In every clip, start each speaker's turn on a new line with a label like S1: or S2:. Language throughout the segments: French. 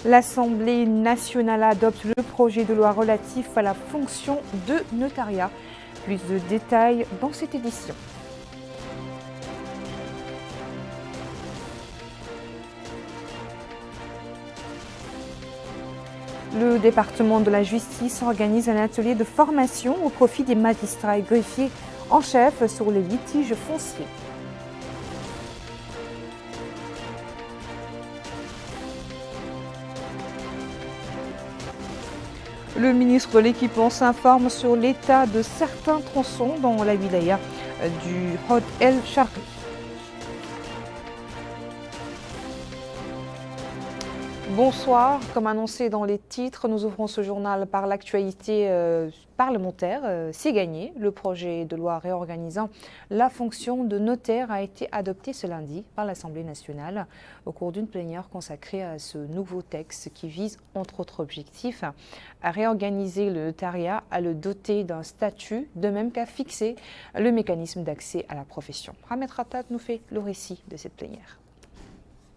S1: L'Assemblée nationale adopte le projet de loi relatif à la fonction de notariat. Plus de détails dans cette édition. Le département de la justice organise un atelier de formation au profit des magistrats et greffiers en chef sur les litiges fonciers. Le ministre de l'Équipement s'informe sur l'état de certains tronçons dans la wilaya du Hod El Sharqi. Bonsoir, comme annoncé dans les titres, nous ouvrons ce journal par l'actualité parlementaire. C'est gagné. Le projet de loi réorganisant la fonction de notaire a été adopté ce lundi par l'Assemblée nationale au cours d'une plénière consacrée à ce nouveau texte qui vise, entre autres objectifs, à réorganiser le notariat, à le doter d'un statut, de même qu'à fixer le mécanisme d'accès à la profession. Ahmed Khattat nous fait le récit de cette plénière.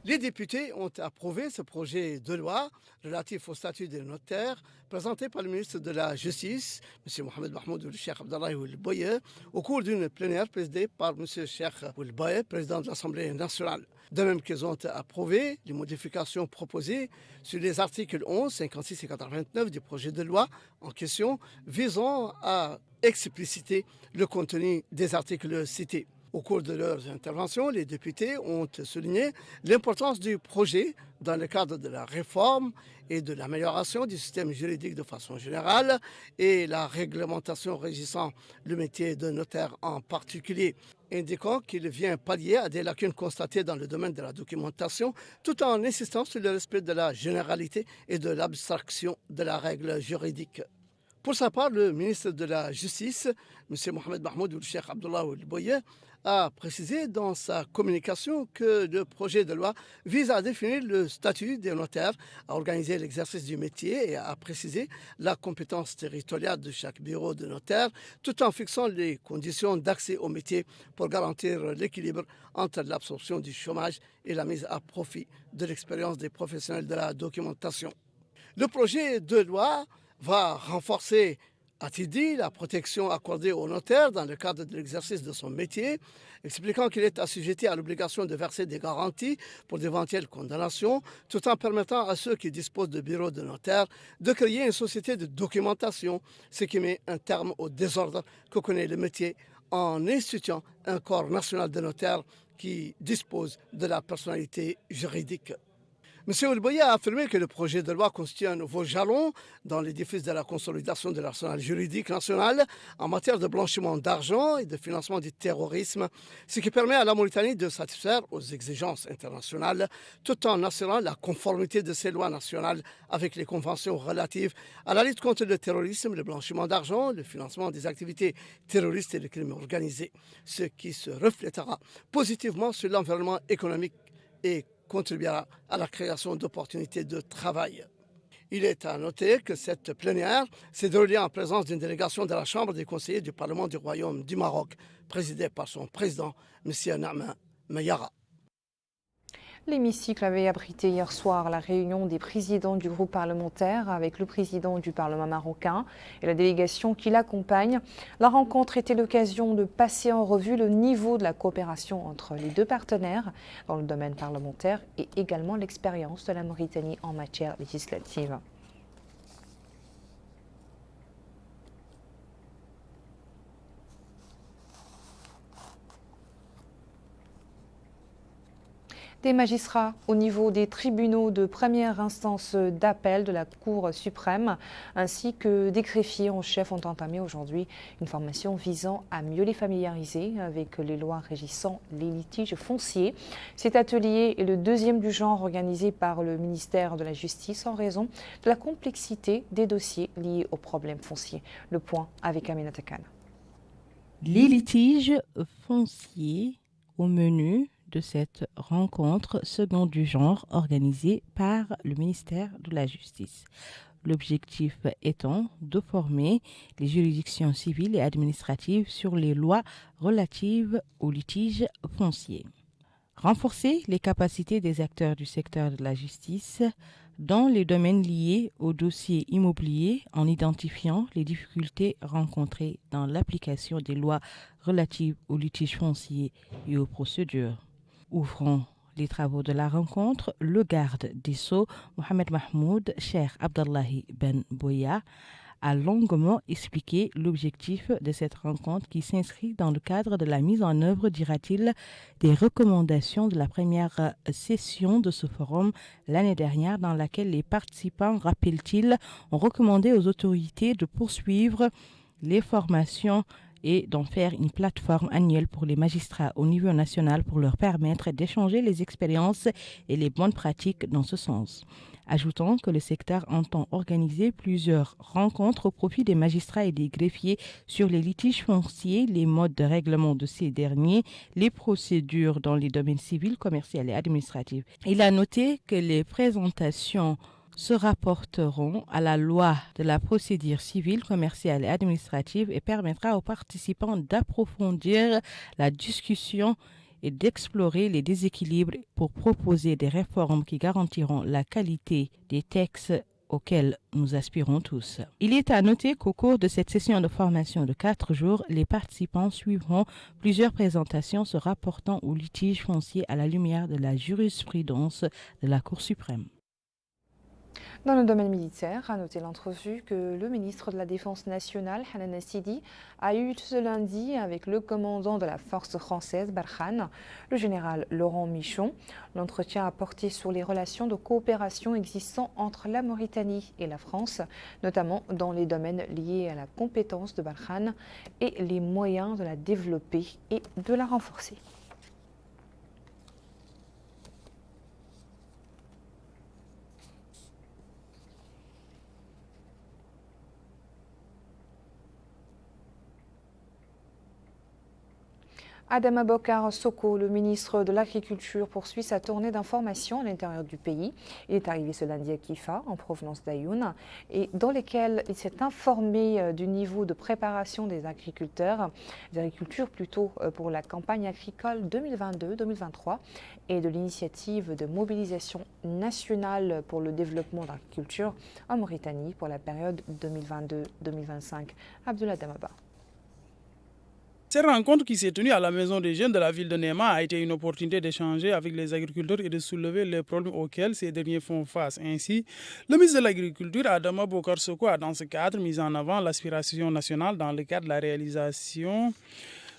S2: Les députés ont approuvé ce projet de loi relatif au statut des notaires présenté par le ministre de la Justice, M. Mohamed Mahmoud Cheikh Abdallah Ould Boye, au cours d'une plénière présidée par M. Cheikh Ould Boye, président de l'Assemblée nationale. De même qu'ils ont approuvé les modifications proposées sur les articles 11, 56 et 89 du projet de loi en question, visant à expliciter le contenu des articles cités. Au cours de leurs interventions, les députés ont souligné l'importance du projet dans le cadre de la réforme et de l'amélioration du système juridique de façon générale et la réglementation régissant le métier de notaire en particulier, indiquant qu'il vient pallier à des lacunes constatées dans le domaine de la documentation tout en insistant sur le respect de la généralité et de l'abstraction de la règle juridique. Pour sa part, le ministre de la Justice, M. Mohamed Mahmoud Cheikh Abdallah Ould Boye, a précisé dans sa communication que le projet de loi vise à définir le statut des notaires, à organiser l'exercice du métier et à préciser la compétence territoriale de chaque bureau de notaire, tout en fixant les conditions d'accès au métier pour garantir l'équilibre entre l'absorption du chômage et la mise à profit de l'expérience des professionnels de la documentation. Le projet de loi va renforcer, a-t-il dit, la protection accordée au notaire dans le cadre de l'exercice de son métier, expliquant qu'il est assujetti à l'obligation de verser des garanties pour d'éventuelles condamnations, tout en permettant à ceux qui disposent de bureaux de notaire de créer une société de documentation, ce qui met un terme au désordre que connaît le métier en instituant un corps national de notaires qui dispose de la personnalité juridique. M. Ould Boye a affirmé que le projet de loi constitue un nouveau jalon dans l'édifice de la consolidation de l'arsenal juridique national en matière de blanchiment d'argent et de financement du terrorisme, ce qui permet à la Mauritanie de satisfaire aux exigences internationales tout en assurant la conformité de ses lois nationales avec les conventions relatives à la lutte contre le terrorisme, le blanchiment d'argent, le financement des activités terroristes et le crime organisé, ce qui se reflètera positivement sur l'environnement économique et contribuera à la création d'opportunités de travail. Il est à noter que cette plénière s'est déroulée en présence d'une délégation de la Chambre des conseillers du Parlement du Royaume du Maroc, présidée par son président, M. Naaman Mayara.
S1: L'hémicycle avait abrité hier soir la réunion des présidents du groupe parlementaire avec le président du Parlement marocain et la délégation qui l'accompagne. La rencontre était l'occasion de passer en revue le niveau de la coopération entre les deux partenaires dans le domaine parlementaire et également l'expérience de la Mauritanie en matière législative. Des magistrats au niveau des tribunaux de première instance d'appel de la Cour suprême ainsi que des greffiers en chef ont entamé aujourd'hui une formation visant à mieux les familiariser avec les lois régissant les litiges fonciers. Cet atelier est le deuxième du genre organisé par le ministère de la Justice en raison de la complexité des dossiers liés aux problèmes fonciers. Le point avec Aminata Khan.
S3: Les litiges fonciers au menu de cette rencontre seconde du genre organisée par le ministère de la Justice. L'objectif étant de former les juridictions civiles et administratives sur les lois relatives aux litiges fonciers. Renforcer les capacités des acteurs du secteur de la justice dans les domaines liés aux dossiers immobiliers en identifiant les difficultés rencontrées dans l'application des lois relatives aux litiges fonciers et aux procédures. Ouvrant les travaux de la rencontre, le garde des Sceaux, Mohamed Mahmoud Cheikh Abdallahi Ben Boya, a longuement expliqué l'objectif de cette rencontre qui s'inscrit dans le cadre de la mise en œuvre, dira-t-il, des recommandations de la première session de ce forum l'année dernière dans laquelle les participants, rappelle-t-il, ont recommandé aux autorités de poursuivre les formations et d'en faire une plateforme annuelle pour les magistrats au niveau national pour leur permettre d'échanger les expériences et les bonnes pratiques dans ce sens. Ajoutant que le secteur entend organiser plusieurs rencontres au profit des magistrats et des greffiers sur les litiges fonciers, les modes de règlement de ces derniers, les procédures dans les domaines civils, commerciaux et administratifs. Il a noté que les présentations se rapporteront à la loi de la procédure civile, commerciale et administrative et permettra aux participants d'approfondir la discussion et d'explorer les déséquilibres pour proposer des réformes qui garantiront la qualité des textes auxquels nous aspirons tous. Il est à noter qu'au cours de cette session de formation de 4 jours, les participants suivront plusieurs présentations se rapportant aux litiges fonciers à la lumière de la jurisprudence de la Cour suprême.
S1: Dans le domaine militaire, à noter l'entrevue que le ministre de la Défense nationale, Hanan Sidi, a eue ce lundi avec le commandant de la force française, Barkhane, le général Laurent Michon. L'entretien a porté sur les relations de coopération existant entre la Mauritanie et la France, notamment dans les domaines liés à la compétence de Barkhane et les moyens de la développer et de la renforcer. Adama Bokar Soko, le ministre de l'Agriculture, poursuit sa tournée d'information à l'intérieur du pays. Il est arrivé ce lundi à Kifa, en provenance d'Ayoun, et dans lesquels il s'est informé du niveau de préparation des agriculteurs pour la campagne agricole 2022-2023 et de l'initiative de mobilisation nationale pour le développement de l'agriculture en Mauritanie pour la période 2022-2025. Abdullah Damaba.
S4: Cette rencontre qui s'est tenue à la Maison des Jeunes de la ville de Néma a été une opportunité d'échanger avec les agriculteurs et de soulever les problèmes auxquels ces derniers font face. Ainsi, le ministre de l'Agriculture, Adama Bokar Soko, a dans ce cadre mis en avant l'aspiration nationale dans le cadre de la réalisation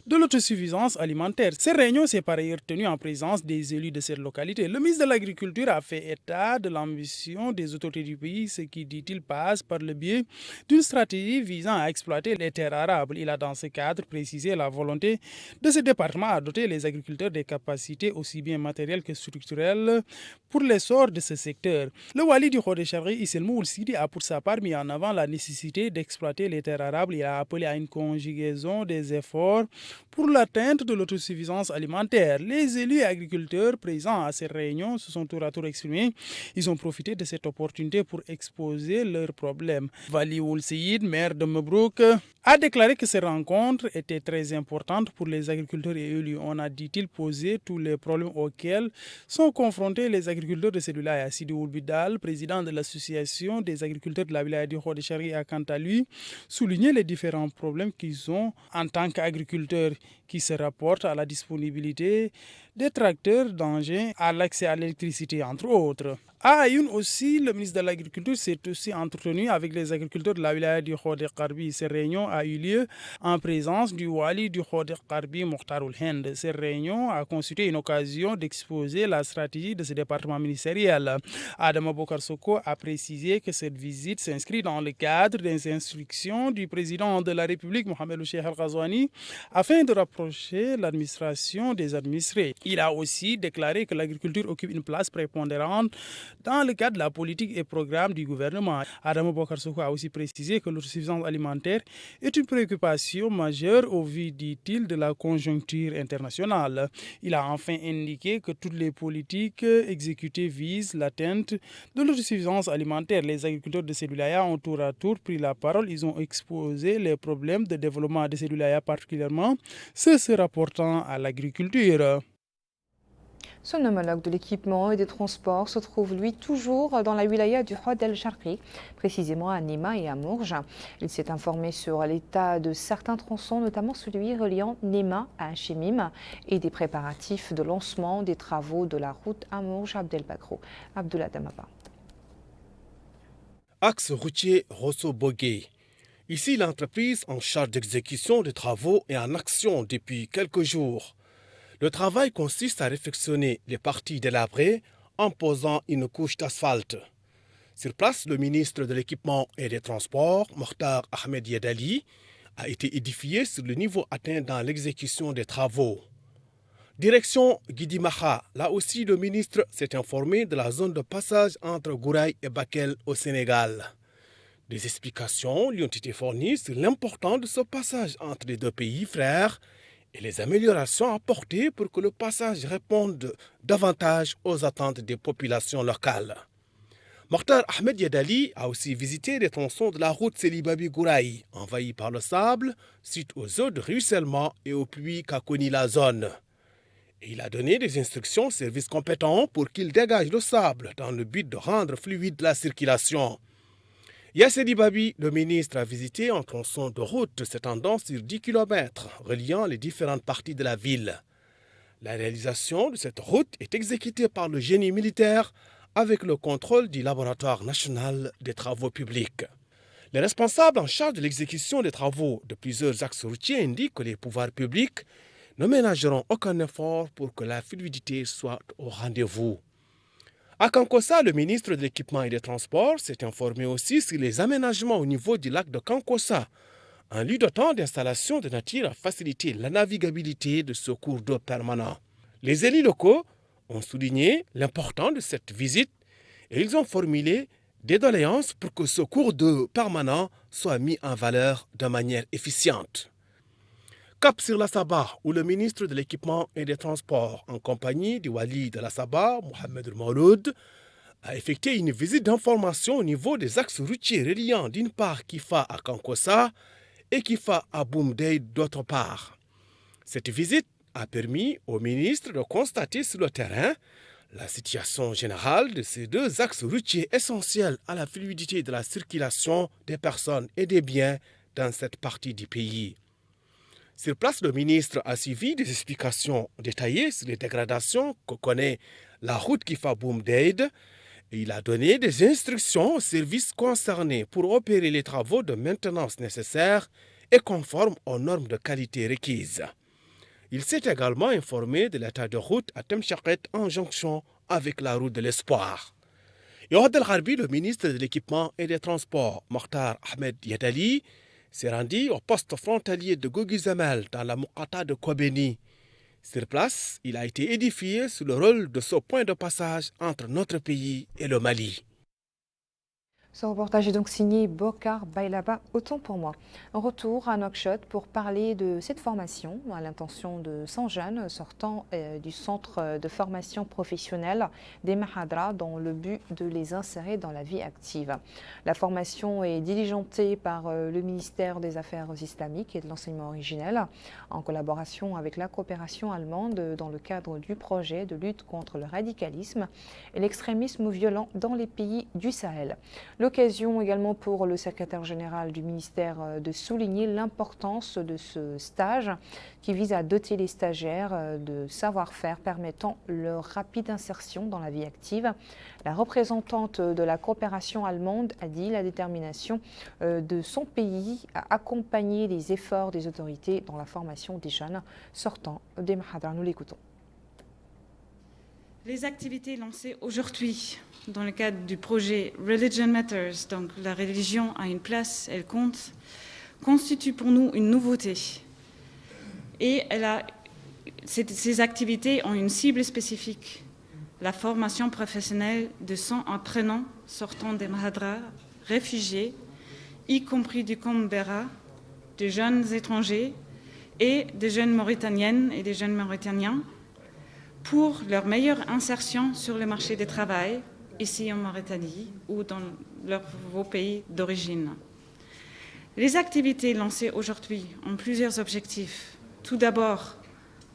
S4: de l'autosuffisance alimentaire. Cette réunion s'est par ailleurs tenue en présence des élus de cette localité. Le ministre de l'Agriculture a fait état de l'ambition des autorités du pays, ce qui, dit-il, passe par le biais d'une stratégie visant à exploiter les terres arables. Il a dans ce cadre précisé la volonté de ce département à doter les agriculteurs des capacités aussi bien matérielles que structurelles pour l'essor de ce secteur. Le wali du Khodeshari, Isselmou Sidi, a pour sa part mis en avant la nécessité d'exploiter les terres arables. Il a appelé à une conjugaison des efforts pour l'atteinte de l'autosuffisance alimentaire. Les élus et agriculteurs présents à ces réunions se sont tour à tour exprimés. Ils ont profité de cette opportunité pour exposer leurs problèmes. Wali Ould Seyid, maire de Mebrouk, a déclaré que ces rencontres étaient très importantes pour les agriculteurs et élus. On a, dit-il, posé tous les problèmes auxquels sont confrontés les agriculteurs de cette wilaya. Sidi Ould Bidal, président de l'association des agriculteurs de la wilaya du Khodeshari, a quant à lui souligné les différents problèmes qu'ils ont en tant qu'agriculteurs, qui se rapportent à la disponibilité des tracteurs, d'engins, à l'accès à l'électricité, entre autres. À Ayoun aussi, le ministre de l'Agriculture s'est aussi entretenu avec les agriculteurs de la wilaya du Khor Karbi. Ces réunions a eu lieu en présence du Wali du Khor Karbi, Mokhtarul Hind. Ces réunions a constitué une occasion d'exposer la stratégie de ce département ministériel. Adama Bokar Soko a précisé que cette visite s'inscrit dans le cadre des instructions du président de la République, Mohamed Cheikh Al-Ghazouani, afin de rapprocher l'administration des administrés. Il a aussi déclaré que l'agriculture occupe une place prépondérante dans le cadre de la politique et programme du gouvernement. Adama Bokar Soko a aussi précisé que l'autosuffisance alimentaire est une préoccupation majeure au vu, dit-il, de la conjoncture internationale. Il a enfin indiqué que toutes les politiques exécutées visent l'atteinte de l'autosuffisance alimentaire. Les agriculteurs de ces wilayas ont tour à tour pris la parole. Ils ont exposé les problèmes de développement de ces wilayas, particulièrement ceux se rapportant à l'agriculture.
S1: Son homologue de l'équipement et des transports se trouve, lui, toujours dans la wilaya du Hod el-Sharqi, précisément à Nema et à Mourj. Il s'est informé sur l'état de certains tronçons, notamment celui reliant Nema à Hachemim, et des préparatifs de lancement des travaux de la route à Mourj Abdelbakro. Abdullah Damaba.
S5: Axe routier Rosso-Bogué. Ici, l'entreprise en charge d'exécution des travaux est en action depuis quelques jours. Le travail consiste à réfectionner les parties délabrées en posant une couche d'asphalte. Sur place, le ministre de l'Équipement et des Transports, Mokhtar Ahmed Yadali, a été édifié sur le niveau atteint dans l'exécution des travaux. Direction Guidimaha, là aussi le ministre s'est informé de la zone de passage entre Gouraï et Bakel au Sénégal. Des explications lui ont été fournies sur l'importance de ce passage entre les deux pays frères et les améliorations apportées pour que le passage réponde davantage aux attentes des populations locales. Mokhtar Ahmed Yadali a aussi visité les tronçons de la route Célibabi-Gouraï, envahis par le sable, suite aux eaux de ruissellement et aux pluies qu'a connues la zone. Et il a donné des instructions aux services compétents pour qu'ils dégagent le sable dans le but de rendre fluide la circulation. Yassedi Babi, le ministre, a visité un tronçon de route s'étendant sur 10 km, reliant les différentes parties de la ville. La réalisation de cette route est exécutée par le génie militaire avec le contrôle du laboratoire national des travaux publics. Les responsables en charge de l'exécution des travaux de plusieurs axes routiers indiquent que les pouvoirs publics ne ménageront aucun effort pour que la fluidité soit au rendez-vous. À Kankossa, le ministre de l'Équipement et des Transports s'est informé aussi sur les aménagements au niveau du lac de Kankossa, un lieu de temps d'installation de nature à faciliter la navigabilité de ce cours d'eau permanent. Les élus locaux ont souligné l'importance de cette visite et ils ont formulé des doléances pour que ce cours d'eau permanent soit mis en valeur de manière efficiente. Cap sur la Sabah, où le ministre de l'Équipement et des Transports, en compagnie du Wali de la Sabah, Mohamed Mouloud, a effectué une visite d'information au niveau des axes routiers reliant d'une part Kifa à Kankossa et Kifa à Boumdeid d'autre part. Cette visite a permis au ministre de constater sur le terrain la situation générale de ces deux axes routiers essentiels à la fluidité de la circulation des personnes et des biens dans cette partie du pays. Sur place, le ministre a suivi des explications détaillées sur les dégradations que connaît la route Kifa-Boumdeid et il a donné des instructions aux services concernés pour opérer les travaux de maintenance nécessaires et conformes aux normes de qualité requises. Il s'est également informé de l'état de route à Temchaket en jonction avec la route de l'Espoir. Et Hod el-Gharbi, le ministre de l'Équipement et des Transports, Mokhtar Ahmed Yadali, s'est rendu au poste frontalier de Goguzamel dans la Moukata de Kobeni. Sur place, il a été édifié sur le rôle de ce point de passage entre notre pays et le Mali.
S1: Ce reportage est donc signé Bokar Bailaba, autant pour moi. Un retour à Nouakchott pour parler de cette formation à l'intention de 100 jeunes sortant du centre de formation professionnelle des Mahadra dans le but de les insérer dans la vie active. La formation est diligentée par le ministère des Affaires islamiques et de l'enseignement originel en collaboration avec la coopération allemande dans le cadre du projet de lutte contre le radicalisme et l'extrémisme violent dans les pays du Sahel. Le L'occasion également pour le secrétaire général du ministère de souligner l'importance de ce stage qui vise à doter les stagiaires de savoir-faire permettant leur rapide insertion dans la vie active. La représentante de la coopération allemande a dit la détermination de son pays à accompagner les efforts des autorités dans la formation des jeunes sortant des Mahadra. Nous l'écoutons.
S6: Les activités lancées aujourd'hui dans le cadre du projet Religion Matters, donc la religion a une place, elle compte, constituent pour nous une nouveauté. Et ces activités ont une cible spécifique, la formation professionnelle de 100 apprenants sortant des Mahadra, réfugiés, y compris du Canberra, de jeunes étrangers et de jeunes Mauritaniennes et des jeunes Mauritaniens, pour leur meilleure insertion sur le marché du travail, ici en Mauritanie ou dans vos pays d'origine. Les activités lancées aujourd'hui ont plusieurs objectifs. Tout d'abord,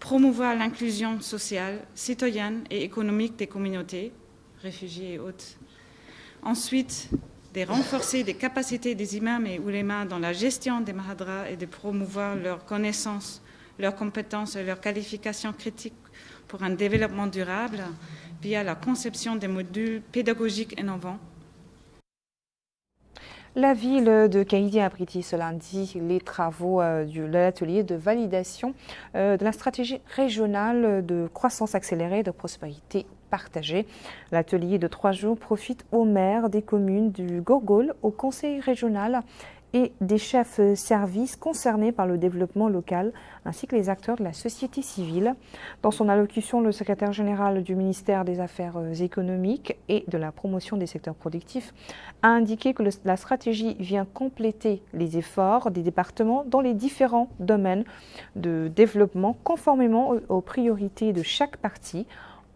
S6: promouvoir l'inclusion sociale, citoyenne et économique des communautés, réfugiés et autres. Ensuite, de renforcer les capacités des imams et oulémas dans la gestion des Mahadra et de promouvoir leurs connaissances, leurs compétences et leurs qualifications critiques pour un développement durable via la conception des modules pédagogiques innovants.
S1: La ville de Kaïdi a abrité ce lundi les travaux de l'atelier de validation de la stratégie régionale de croissance accélérée et de prospérité partagée. L'atelier de 3 jours profite aux maires des communes du Gorgol, au conseil régional et des chefs services concernés par le développement local, ainsi que les acteurs de la société civile. Dans son allocution, le secrétaire général du ministère des Affaires économiques et de la promotion des secteurs productifs a indiqué que la stratégie vient compléter les efforts des départements dans les différents domaines de développement, conformément aux priorités de chaque partie,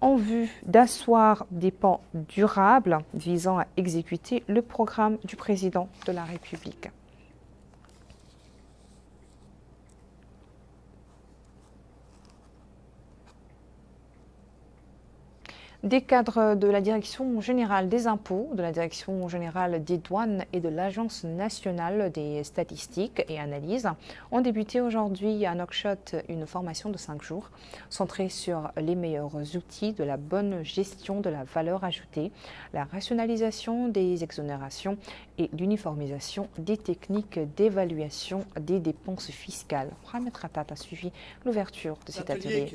S1: en vue d'asseoir des pans durables visant à exécuter le programme du président de la République. Des cadres de la Direction générale des impôts, de la Direction générale des douanes et de l'Agence nationale des statistiques et analyses ont débuté aujourd'hui à Nouakchott une formation de 5 jours centrée sur les meilleurs outils de la bonne gestion de la valeur ajoutée, la rationalisation des exonérations et l'uniformisation des techniques d'évaluation des dépenses fiscales. Mohamed Khatat a suivi l'ouverture de cet atelier.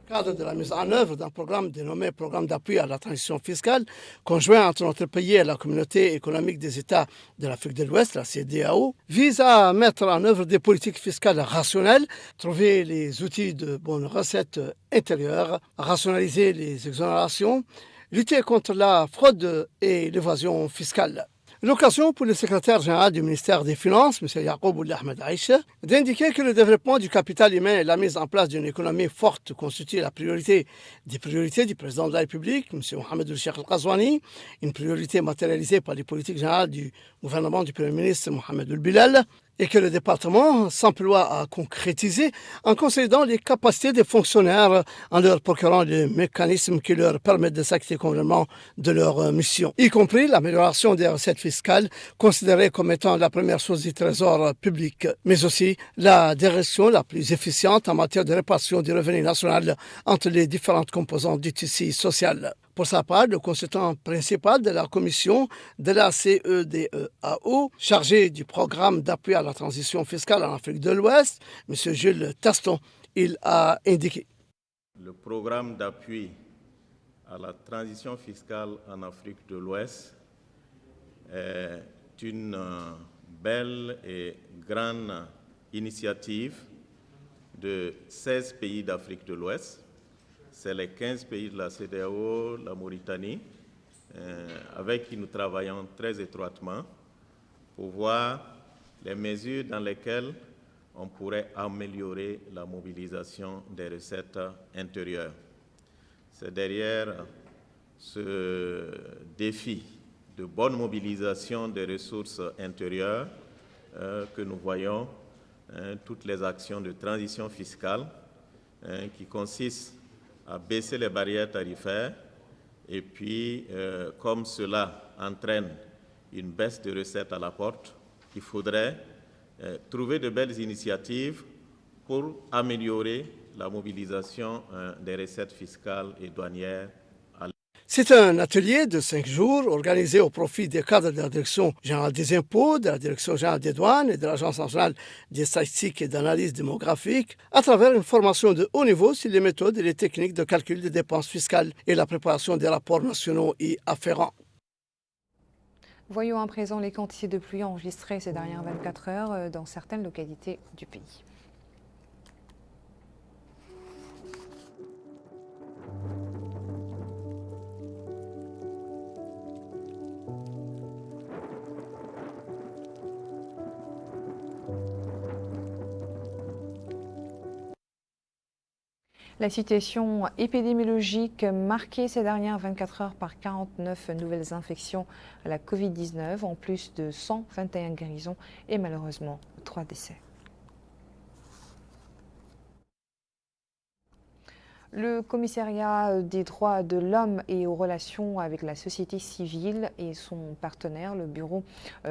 S2: Cadre de la mise en œuvre d'un programme dénommé Programme d'appui à la transition fiscale, conjoint entre notre pays et la communauté économique des États de l'Afrique de l'Ouest, la CEDEAO, vise à mettre en œuvre des politiques fiscales rationnelles, trouver les outils de bonnes recettes intérieures, rationaliser les exonérations, lutter contre la fraude et l'évasion fiscale. L'occasion pour le secrétaire général du ministère des Finances, M. Yacoub Ahmed Aïcha, d'indiquer que le développement du capital humain et la mise en place d'une économie forte constituent la priorité des priorités du président de la République, M. Mohamed El-Cheikh El-Ghazouani, une priorité matérialisée par les politiques générales du gouvernement du Premier ministre Mohamed El-Bilal, et que le département s'emploie à concrétiser en consolidant les capacités des fonctionnaires en leur procurant des mécanismes qui leur permettent de s'acquitter complètement de leur mission, y compris l'amélioration des recettes fiscales considérées comme étant la première source du trésor public, mais aussi la direction la plus efficiente en matière de répartition du revenu national entre les différentes composantes du tissu social. Pour sa part, le consultant principal de la commission de la CEDEAO, chargé du programme d'appui à la transition fiscale en Afrique de l'Ouest, M. Jules Taston, il a indiqué.
S7: Le programme d'appui à la transition fiscale en Afrique de l'Ouest est une belle et grande initiative de 16 pays d'Afrique de l'Ouest. C'est les 15 pays de la CEDEAO, la Mauritanie, avec qui nous travaillons très étroitement pour voir les mesures dans lesquelles on pourrait améliorer la mobilisation des recettes intérieures. C'est derrière ce défi de bonne mobilisation des ressources intérieures que nous voyons toutes les actions de transition fiscale qui consistent à baisser les barrières tarifaires Et puis, comme cela entraîne une baisse de recettes à la porte, il faudrait trouver de belles initiatives pour améliorer la mobilisation des recettes fiscales et douanières.
S2: C'est un atelier de 5 jours organisé au profit des cadres de la Direction générale des impôts, de la Direction générale des douanes et de l'Agence nationale des statistiques et d'analyse démographique à travers une formation de haut niveau sur les méthodes et les techniques de calcul des dépenses fiscales et la préparation des rapports nationaux y afférents.
S1: Voyons à présent les quantités de pluie enregistrées ces dernières 24 heures dans certaines localités du pays. La situation épidémiologique marquée ces dernières 24 heures par 49 nouvelles infections à la Covid-19, en plus de 121 guérisons et malheureusement 3 décès. Le commissariat des droits de l'homme et aux relations avec la société civile et son partenaire, le bureau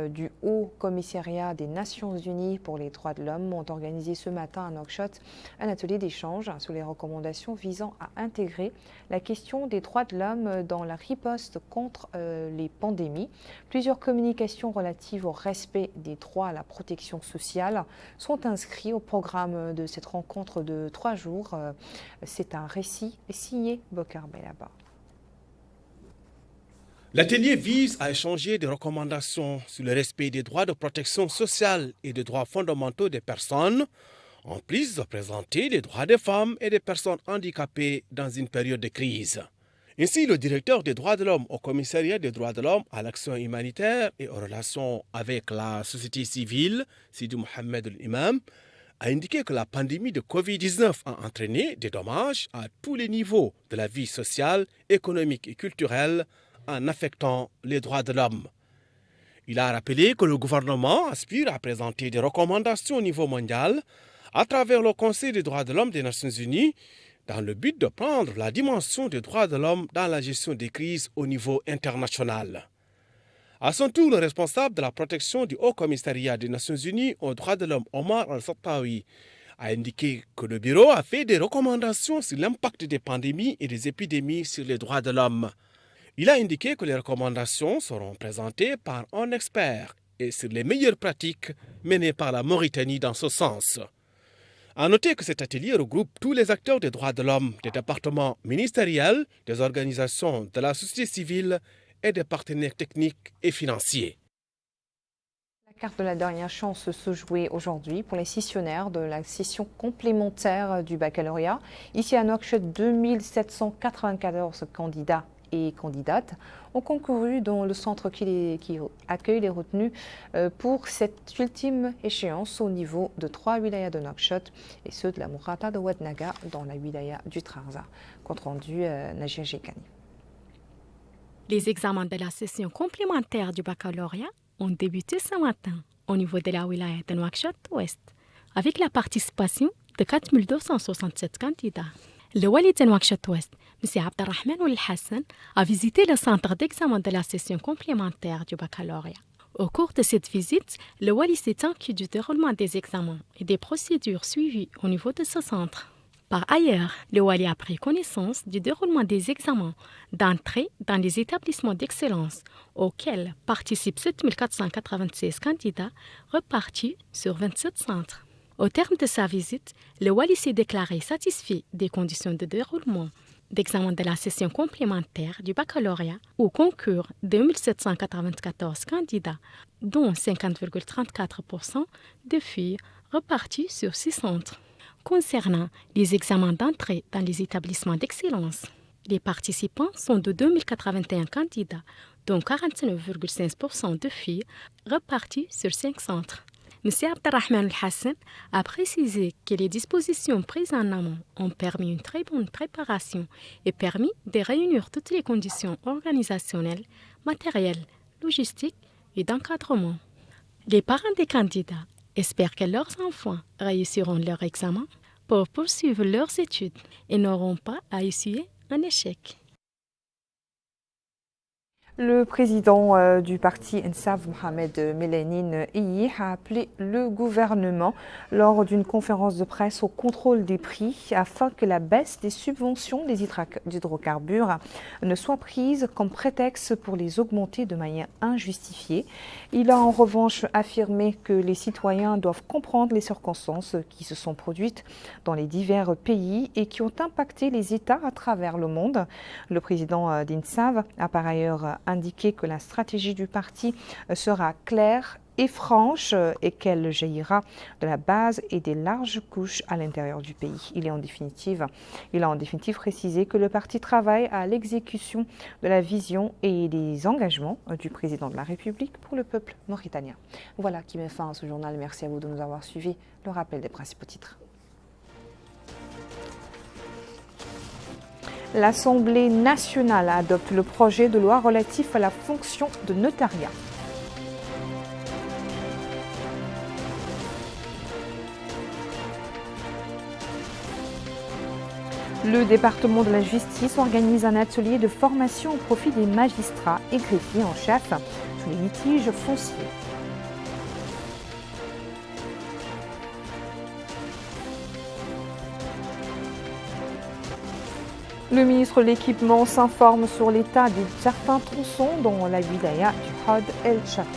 S1: du Haut Commissariat des Nations Unies pour les droits de l'homme, ont organisé ce matin à Nouakchott un atelier d'échange sur les recommandations visant à intégrer la question des droits de l'homme dans la riposte contre les pandémies. Plusieurs communications relatives au respect des droits à la protection sociale sont inscrites au programme de cette rencontre de 3 jours. C'est un récit signé Bokar Belaba.
S5: L'atelier vise à échanger des recommandations sur le respect des droits de protection sociale et des droits fondamentaux des personnes, en plus de présenter les droits des femmes et des personnes handicapées dans une période de crise. Ainsi, le directeur des droits de l'homme au commissariat des droits de l'homme à l'action humanitaire et aux relations avec la société civile, Sidi Mohamed Al-Imam, a indiqué que la pandémie de Covid-19 a entraîné des dommages à tous les niveaux de la vie sociale, économique et culturelle en affectant les droits de l'homme. Il a rappelé que le gouvernement aspire à présenter des recommandations au niveau mondial à travers le Conseil des droits de l'homme des Nations Unies dans le but de prendre la dimension des droits de l'homme dans la gestion des crises au niveau international. À son tour, le responsable de la protection du Haut Commissariat des Nations Unies aux droits de l'homme, Omar Al-Sattawi, a indiqué que le bureau a fait des recommandations sur l'impact des pandémies et des épidémies sur les droits de l'homme. Il a indiqué que les recommandations seront présentées par un expert et sur les meilleures pratiques menées par la Mauritanie dans ce sens. À noter que cet atelier regroupe tous les acteurs des droits de l'homme, des départements ministériels, des organisations de la société civile et des partenaires techniques et financiers.
S1: La carte de la dernière chance se jouait aujourd'hui pour les sessionnaires de la session complémentaire du baccalauréat. Ici à Nouakchott, 2794 candidats et candidates ont concouru dans le centre qui accueille les retenus pour cette ultime échéance au niveau de 3 wilayas de Nouakchott et ceux de la Mourata de Ouadnaga dans la wilaya du Trarza. Compte rendu Najia Jekani.
S8: Les examens de la session complémentaire du baccalauréat ont débuté ce matin au niveau de la wilaya de Nouakchott-Ouest avec la participation de 4267 candidats. Le wali de Nouakchott-Ouest, M. Abdelrahman Al-Hassan, a visité le centre d'examen de la session complémentaire du baccalauréat. Au cours de cette visite, le wali s'est inquiété du déroulement des examens et des procédures suivies au niveau de ce centre. Par ailleurs, le wali a pris connaissance du déroulement des examens d'entrée dans les établissements d'excellence auxquels participent 7496 candidats repartis sur 27 centres. Au terme de sa visite, le wali s'est déclaré satisfait des conditions de déroulement d'examen de la session complémentaire du baccalauréat où concourent 2794 candidats, dont 50,34% de filles reparties sur 6 centres. Concernant les examens d'entrée dans les établissements d'excellence, les participants sont de 2081 candidats, dont 49,5% de filles reparties sur 5 centres. M. Abdelrahman Al-Hassan a précisé que les dispositions prises en amont ont permis une très bonne préparation et permis de réunir toutes les conditions organisationnelles, matérielles, logistiques et d'encadrement. Les parents des candidats espèrent que leurs enfants réussiront leur examen pour poursuivre leurs études et n'auront pas à essuyer un échec.
S1: Le président du parti Ensaf, Mohamed Mellanin Iyi, a appelé le gouvernement lors d'une conférence de presse au contrôle des prix afin que la baisse des subventions des hydrocarbures ne soit prise comme prétexte pour les augmenter de manière injustifiée. Il a en revanche affirmé que les citoyens doivent comprendre les circonstances qui se sont produites dans les divers pays et qui ont impacté les États à travers le monde. Le président d'Ensaf a par ailleurs indiqué que la stratégie du parti sera claire et franche et qu'elle jaillira de la base et des larges couches à l'intérieur du pays. Il a en définitive précisé que le parti travaille à l'exécution de la vision et des engagements du président de la République pour le peuple mauritanien. Voilà qui met fin à ce journal. Merci à vous de nous avoir suivis. Le rappel des principaux titres. L'Assemblée nationale adopte le projet de loi relatif à la fonction de notariat. Le département de la justice organise un atelier de formation au profit des magistrats et greffiers en chef sur les litiges fonciers. Le ministre de l'Équipement s'informe sur l'état de certains tronçons dans la wilaya du Had El Chafa.